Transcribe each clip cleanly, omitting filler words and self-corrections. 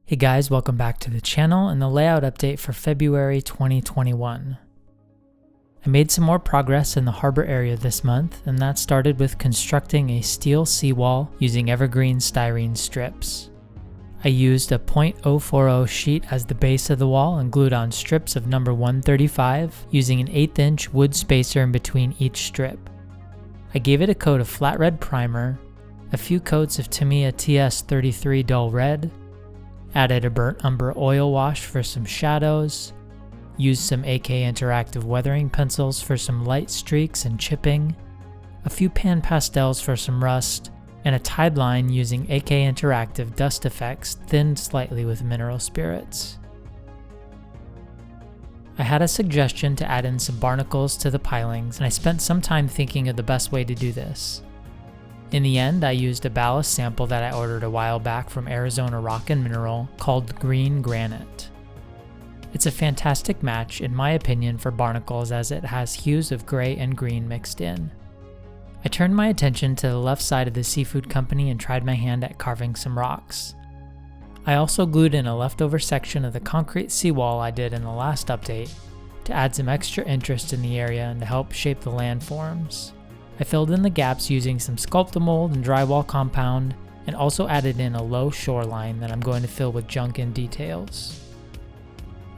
Hey guys, welcome back to the channel and the layout update for February 2021. I made some more progress in the harbor area this month, and that started with constructing a steel seawall using Evergreen styrene strips. I used a .040 sheet as the base of the wall and glued on strips of number 135 using an 1/8 inch wood spacer in between each strip. I gave it a coat of flat red primer, a few coats of Tamiya TS33 dull red, added a burnt umber oil wash for some shadows, used some AK interactive weathering pencils for some light streaks and chipping, a few pan pastels for some rust, and a tide line using AK interactive dust effects thinned slightly with mineral spirits. I had a suggestion to add in some barnacles to the pilings, and I spent some time thinking of the best way to do this. In the end, I used a ballast sample that I ordered a while back from Arizona Rock and Mineral called Green Granite. It's a fantastic match, in my opinion, for barnacles as it has hues of gray and green mixed in. I turned my attention to the left side of the seafood company and tried my hand at carving some rocks. I also glued in a leftover section of the concrete seawall I did in the last update to add some extra interest in the area and to help shape the landforms. I filled in the gaps using some Sculptamold and drywall compound, and also added in a low shoreline that I'm going to fill with junk and details.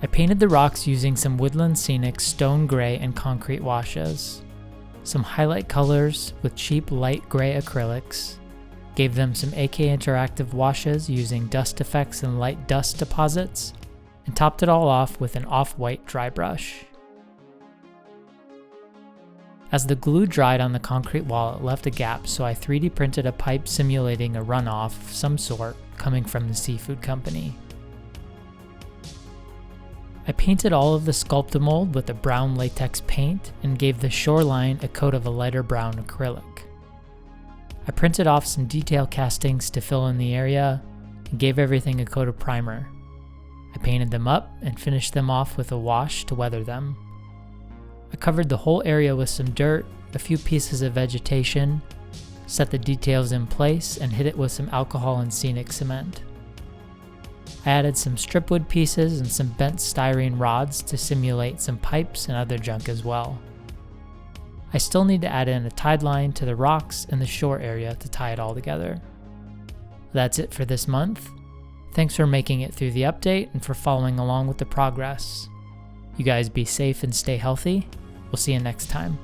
I painted the rocks using some Woodland Scenic stone gray and concrete washes, some highlight colors with cheap light gray acrylics, gave them some AK interactive washes using dust effects and light dust deposits, and topped it all off with an off-white dry brush. As the glue dried on the concrete wall, it left a gap, so I 3D printed a pipe simulating a runoff of some sort coming from the seafood company. I painted all of the Sculptamold with a brown latex paint and gave the shoreline a coat of a lighter brown acrylic. I printed off some detail castings to fill in the area and gave everything a coat of primer. I painted them up and finished them off with a wash to weather them. I covered the whole area with some dirt, a few pieces of vegetation, set the details in place, and hit it with some alcohol and scenic cement. I added some stripwood pieces and some bent styrene rods to simulate some pipes and other junk as well. I still need to add in a tide line to the rocks and the shore area to tie it all together. That's it for this month. Thanks for making it through the update and for following along with the progress. You guys be safe and stay healthy. We'll see you next time.